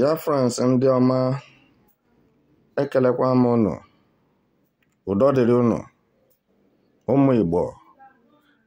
Biafrans ndị ọma, ekelekwa m unu. Udo dịrị unu. Ụmụ Igbo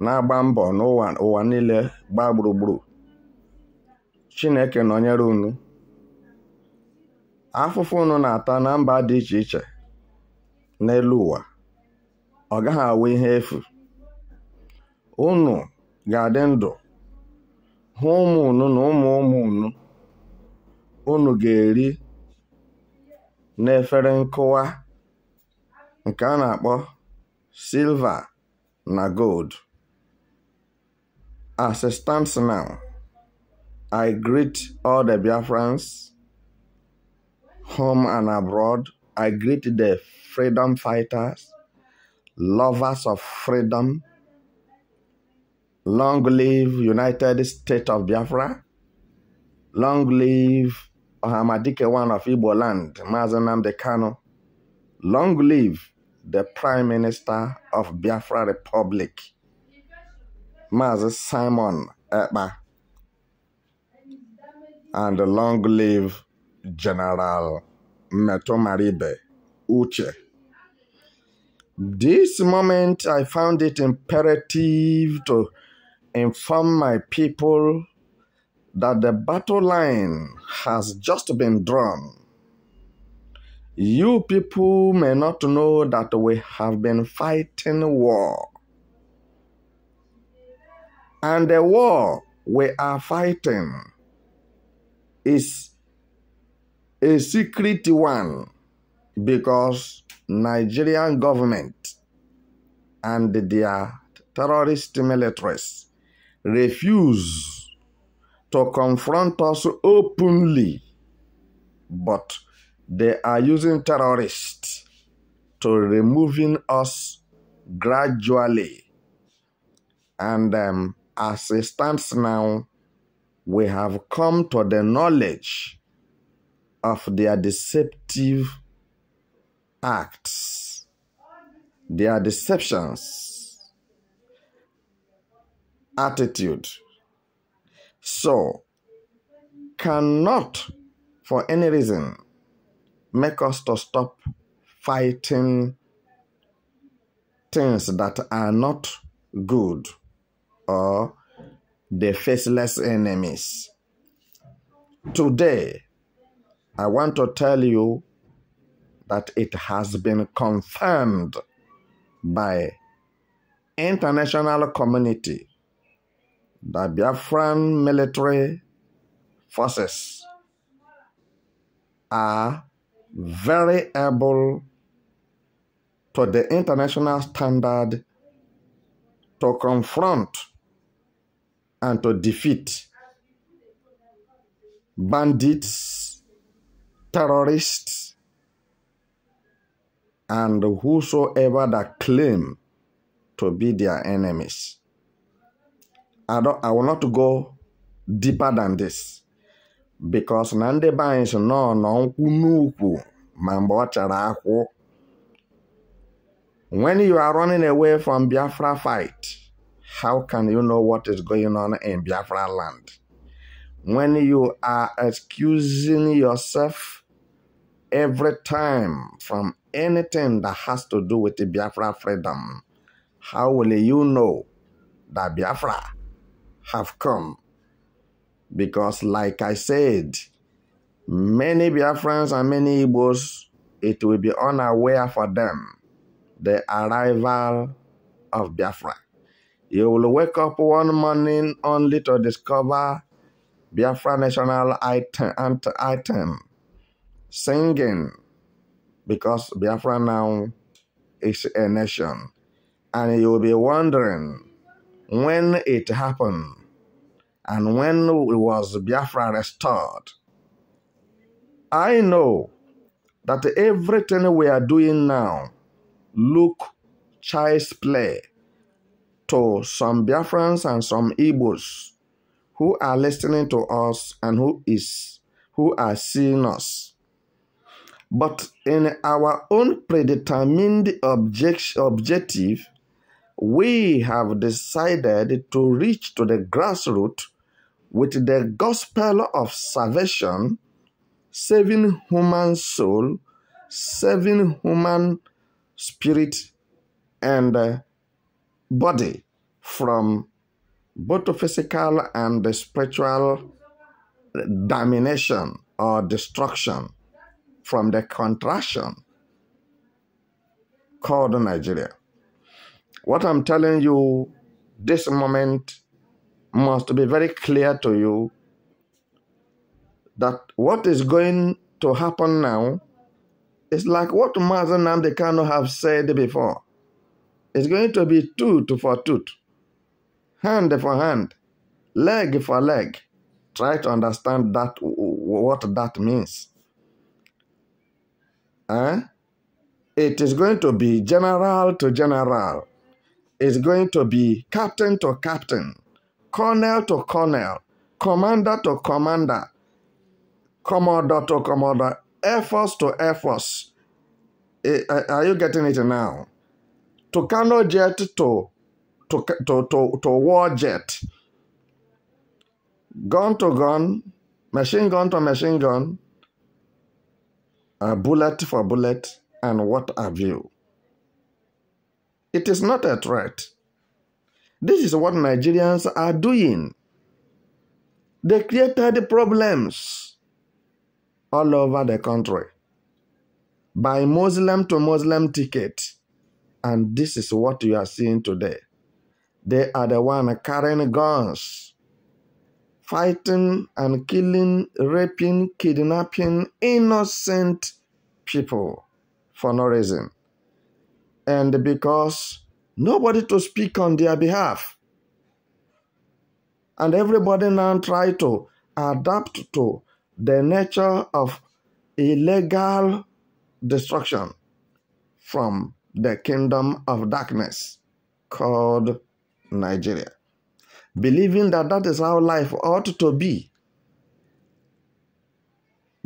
na-agba mbọ n'ụwa niile gbaa gburugburu. Chineke nọnyere unu. Afụfụ unu na-ata na mba dị iche iche n'elu ụwa, ọ gaghị awụ ihe efu. Unu ga-adị ndụ hụ ụmụ unu na ụmụ unu. Unu ga-eri n'efere nkụwa nke a na-akpọ silver na gold. As it stands now, I greet all the Biafrans, home and abroad. I greet the freedom fighters, lovers of freedom. Long live United States of Biafra. Long live Ohamadike one of Igbo land, Mazi Nnamdi Kanu. Long live the Prime Minister of Biafra Republic, Mazi Simon Ekpa. And long live General Meto Maribe Uche. This moment, I found it imperative to inform my people that the battle line has just been drawn. You people may not know that we have been fighting war. And the war we are fighting is a secret one, because Nigerian government and their terrorist militaries refuse to confront us openly, but they are using terrorists to removing us gradually. And as it stands now, we have come to the knowledge of their deceptive acts, their deceptions, attitude. So, cannot for any reason make us to stop fighting things that are not good or the faceless enemies. Today, I want to tell you that it has been confirmed by international community that Biafran military forces are very able to the international standard to confront and to defeat bandits, terrorists, and whosoever that claim to be their enemies. I will not go deeper than this, because Nande Bains no nuku mambo charaku. When you are running away from Biafra fight, how can you know what is going on in Biafra land? When you are excusing yourself every time from anything that has to do with the Biafra freedom, how will you know that Biafra have come? Because like I said, many Biafrans and many Igbos, it will be unaware for them the arrival of Biafra. You will wake up one morning only to discover Biafra national item singing, because Biafra now is a nation. And you will be wondering when it happened and when was Biafra restored. I know that everything we are doing now look child's play to some Biafrans and some Igbos who are listening to us and who are seeing us. But in our own predetermined objective, we have decided to reach to the grassroots with the gospel of salvation saving human soul, saving human spirit and body from both physical and spiritual domination or destruction from the contraction called Nigeria. What I'm telling you this moment must be very clear to you that what is going to happen now is like what Mazen Nnamdi Kanu have said before. It's going to be tooth for tooth, hand for hand, leg for leg. Try to understand that what that means. It is going to be general to general. It's going to be captain to captain, colonel to colonel, commander to commander, commodore to commodore, air force to air force. Are you getting it now? To Kano jet to war jet, gun to gun, machine gun to machine gun, bullet for bullet, and what have you. It is not a threat. This is what Nigerians are doing. They created problems all over the country by Muslim to Muslim ticket. And this is what you are seeing today. They are the one carrying guns, fighting and killing, raping, kidnapping innocent people for no reason. And because nobody to speak on their behalf. And everybody now try to adapt to the nature of illegal destruction from the kingdom of darkness called Nigeria. Believing that that is how life ought to be.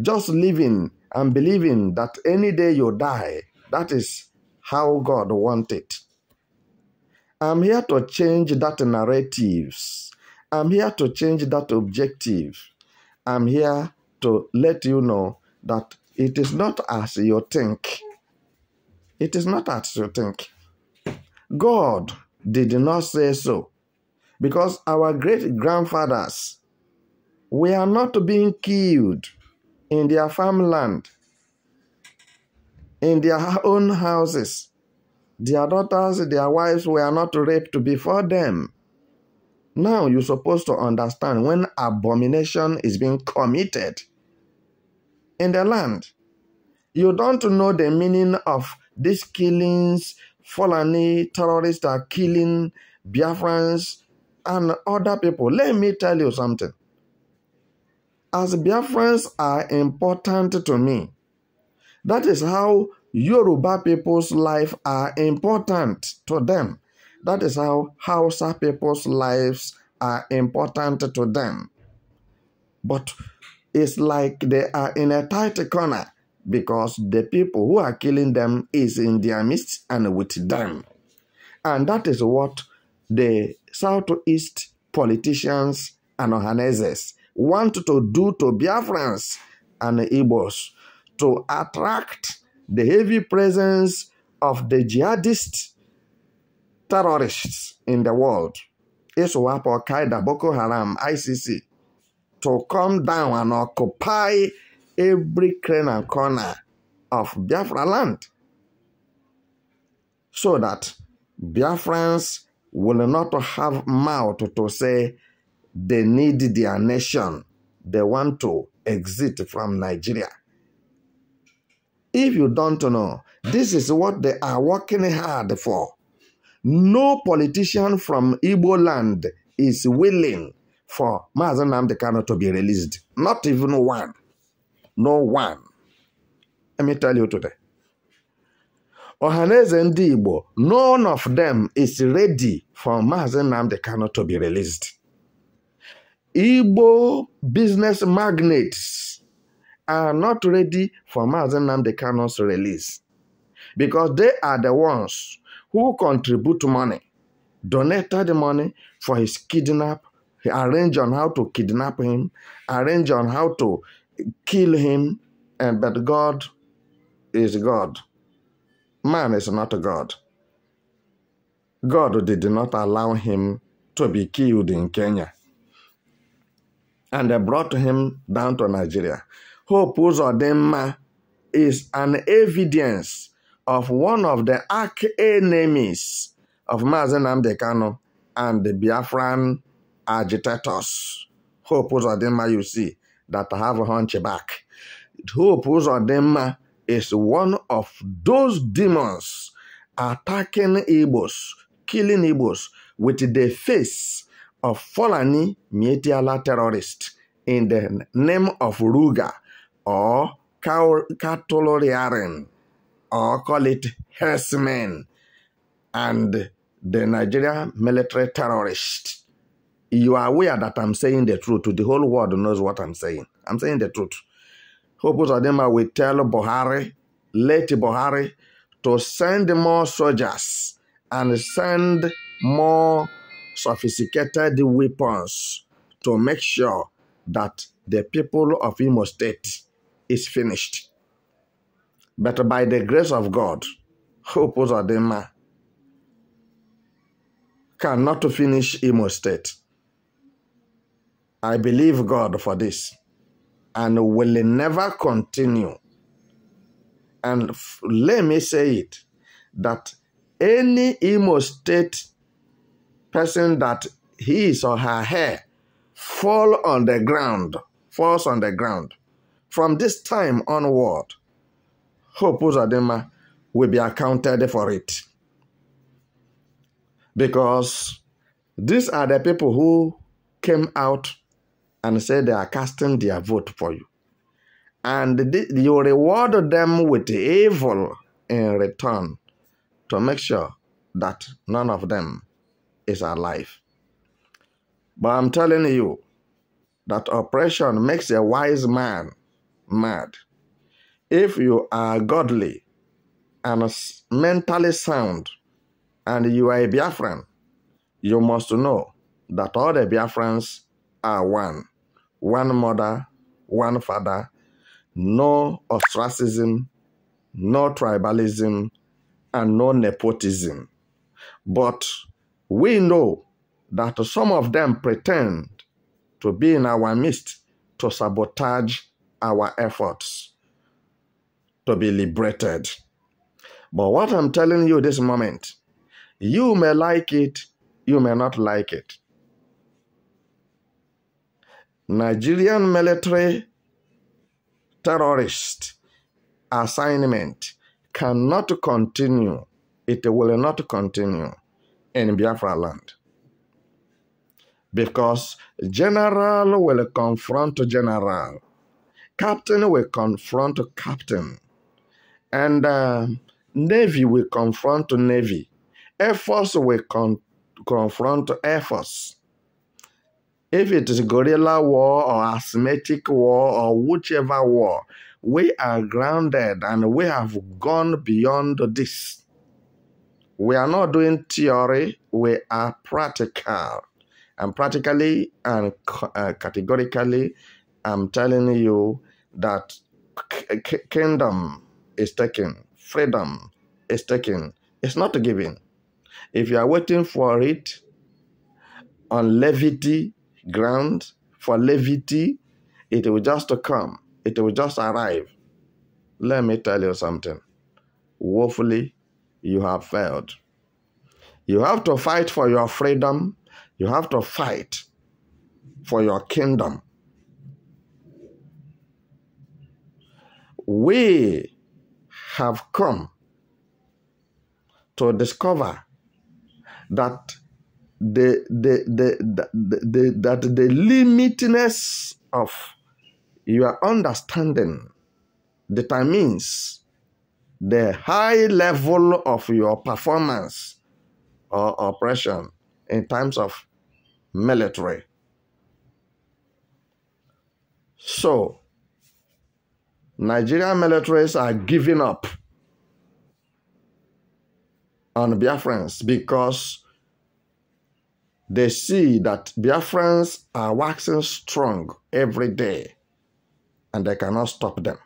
Just living and believing that any day you die, that is how God wants it. I'm here to change that narratives. I'm here to change that objective. I'm here to let you know that it is not as you think. It is not as you think. God did not say so. Because our great-grandfathers were not being killed in their farmland, in their own houses. Their daughters, their wives were not raped before them. Now you're supposed to understand when abomination is being committed in the land. You don't know the meaning of these killings. Fulani terrorists are killing Biafrans and other people. Let me tell you something. As Biafrans are important to me, that is how Yoruba people's life are important to them. That is how Hausa people's lives are important to them. But it's like they are in a tight corner because the people who are killing them is in their midst and with them. And that is what the Southeast politicians and Ohaneses want to do to Biafrans and Igbos to attract the heavy presence of the jihadist terrorists in the world, ISWAP, Al-Qaeda, Boko Haram, ICC, to come down and occupy every crane and corner of Biafra land so that Biafrans will not have mouth to say they need their nation. They want to exit from Nigeria. If you don't know, this is what they are working hard for. No politician from Igbo land is willing for Mazen Nnamdi Kanu to be released. Not even one. No one. Let me tell you today. Ohaneze Ndi Igbo, none of them is ready for Mazen Nnamdi Kanu to be released. Igbo business magnates are not ready for Mazen Nnamdi Kanu's release because they are the ones who contribute money, donated money for his kidnap, arrange on how to kidnap him, arrange on how to kill him, but God is God. Man is not God. God did not allow him to be killed in Kenya. And they brought him down to Nigeria. Hope Uzodinma is an evidence of one of the arch enemies of Mazen Nnamdi Kanu and the Biafran agitators. Hope Uzodinma, you see, that have a hunchback. Hope Uzodinma is one of those demons attacking Igbos, killing Igbos with the face of Fulani Mietiala terrorists in the name of Ruga or cattle rearing, or call it herdsmen, and the Nigerian military terrorists. You are aware that I'm saying the truth. The whole world knows what I'm saying. I'm saying the truth. Hope Uzodinma will tell Buhari, late Buhari, to send more soldiers and send more sophisticated weapons to make sure that the people of Imo State is finished. But by the grace of God, Hope Uzodinma cannot finish Imo State. I believe God for this and will never continue. And let me say it, that any Imo State person that his or her hair falls on the ground, from this time onward, Hope Uzodinma will be accounted for it. Because these are the people who came out and said they are casting their vote for you. And you reward them with evil in return to make sure that none of them is alive. But I'm telling you that oppression makes a wise man mad. If you are godly and mentally sound and you are a Biafran, you must know that all the Biafrans are one mother, one father, no ostracism, no tribalism, and no nepotism. But we know that some of them pretend to be in our midst to sabotage our efforts to be liberated. But what I'm telling you this moment, you may like it, you may not like it. Nigerian military terrorist assignment cannot continue. It will not continue in Biafra land. Because general will confront general. Captain will confront captain. And Navy will confront Navy. Air Force will confront Air Force. If it is guerrilla war or asymmetric war or whichever war, we are grounded and we have gone beyond this. We are not doing theory, we are practical. And practically and categorically, I'm telling you that kingdom is taken, freedom is taken. It's not given. If you are waiting for it on levity ground, for levity, it will just come. It will just arrive. Let me tell you something. Woefully, you have failed. You have to fight for your freedom. You have to fight for your kingdom. We have come to discover that the limitness of your understanding determines the high level of your performance or oppression in terms of military. So, Nigerian militaries are giving up on Biafrans because they see that Biafrans are waxing strong every day. and they cannot stop them.